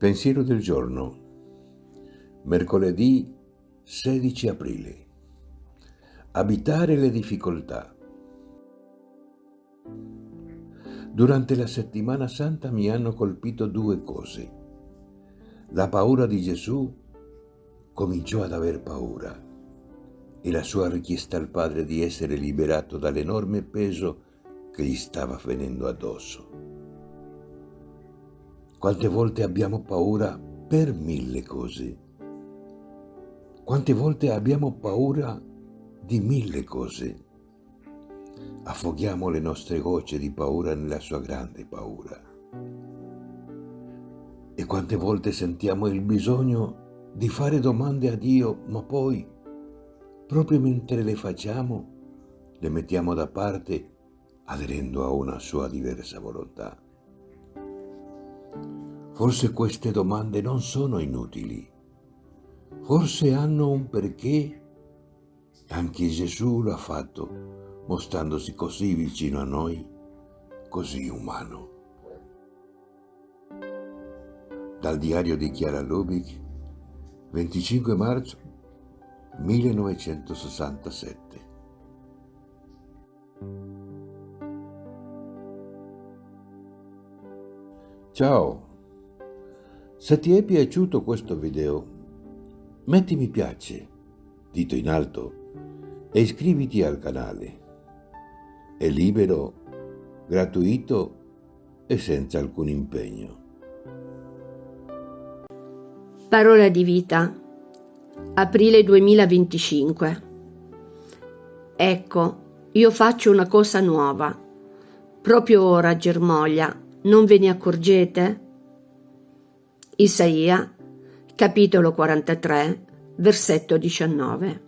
Pensiero del giorno, mercoledì 16 aprile. Abitare le difficoltà. Durante la settimana santa mi hanno colpito due cose. La paura di Gesù cominciò ad aver paura e la sua richiesta al Padre di essere liberato dall'enorme peso che gli stava venendo addosso. Quante volte abbiamo paura per mille cose? Quante volte abbiamo paura di mille cose? Affoghiamo le nostre gocce di paura nella sua grande paura. E quante volte sentiamo il bisogno di fare domande a Dio, ma poi, proprio mentre le facciamo, le mettiamo da parte aderendo a una sua diversa volontà. Forse queste domande non sono inutili. Forse hanno un perché. Anche Gesù l'ha fatto, mostrandosi così vicino a noi, così umano. Dal diario di Chiara Lubich, 25 marzo 1967. Ciao! Se ti è piaciuto questo video, metti mi piace, dito in alto, e iscriviti al canale. È libero, gratuito e senza alcun impegno. Parola di vita, aprile 2025. Ecco, io faccio una cosa nuova. Proprio ora germoglia, non ve ne accorgete? Isaia, capitolo 43, versetto 19.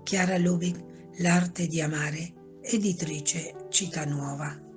Chiara Lubich, L'arte di amare, editrice Città Nuova.